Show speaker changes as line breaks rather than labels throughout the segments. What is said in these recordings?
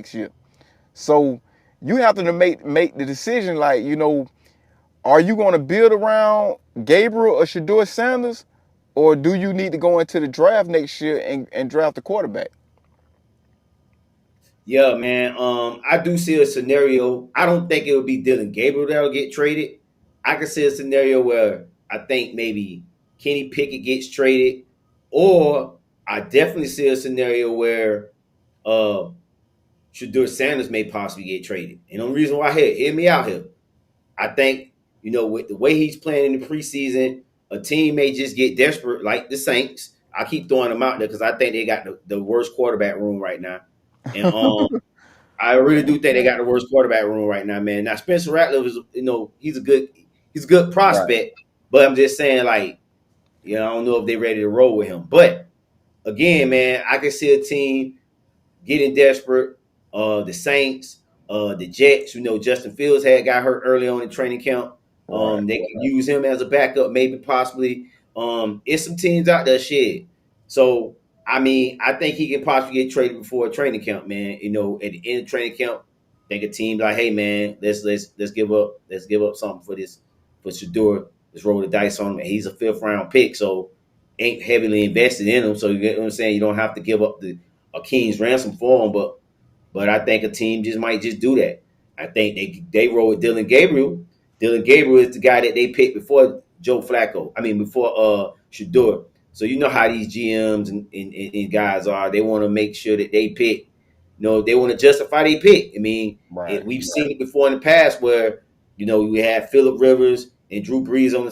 next year. So you have to make the decision, like, are you going to build around Gabriel or Sheduer Sanders, or do you need to go into the draft next year and draft a quarterback?
Yeah, man. I do see a scenario. I don't think it would be Dylan Gabriel that'll get traded. I can see a scenario where I think maybe Kenny Pickett gets traded, or I definitely see a scenario where uh Shadur Sanders may possibly get traded. And the reason why, here, hear me out here. I think, with the way he's playing in the preseason, a team may just get desperate, like the Saints. I keep throwing them out there because I think they got the worst quarterback room right now. And I really do think they got the worst quarterback room right now, man. Now Spencer Rattler is, he's a good
Right.
prospect, but I'm just saying, like, I don't know if they're ready to roll with him. But again, man, I can see a team getting desperate. The Saints, the Jets. Justin Fields got hurt early on in training camp.
Right.
They can use him as a backup, maybe possibly. It's some teams out there, shit. So I mean, I think he can possibly get traded before a training camp, man. At the end of training camp, think a team like, hey, man, let's give up something for Shador. Let's roll the dice on him. And he's a fifth round pick, so ain't heavily invested in him. So you get what I'm saying. You don't have to give up a king's ransom for him, but I think a team might just do that. I think they roll with Dylan Gabriel. Dylan Gabriel is the guy that they picked before Joe Flacco. I mean, before Shador. So you know how these GMs and guys are. They want to make sure that they pick. They want to justify their pick. I mean,
Right.
we've seen it before in the past where we had Phillip Rivers and Drew Brees on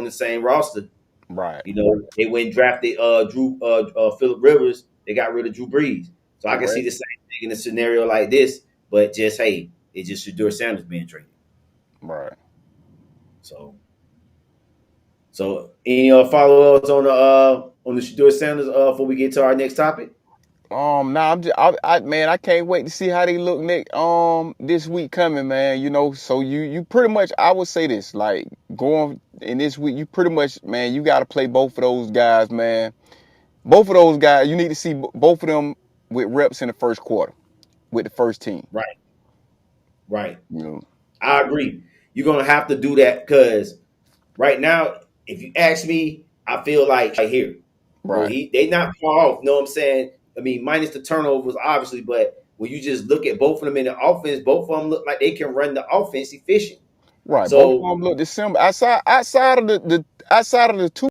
the same roster.
Right.
They went and drafted Phillip Rivers. They got rid of Drew Brees. So I can see
Correct.
the same thing in a scenario like this, but just, hey, it's just Shador Sanders being traded.
Right.
So any follow ups on the Shador Sanders before we get to our next topic?
Nah, man, I can't wait to see how they look next, this week coming, man. So you pretty much, I would say this, like, going in this week, you pretty much, man, you got to play both of those guys, man. Both of those guys, you need to see both of them with reps in the first quarter with the first team.
Right, right.
You know,
I agree. You're gonna have to do that because right now, if you ask me, I feel like right here,
right,
they not far off. You know what I'm saying? I mean, minus the turnovers, obviously, but when you just look at both of them in the offense, both of them look like they can run the offense efficient.
right. Both of
So
them look the same. Outside of the two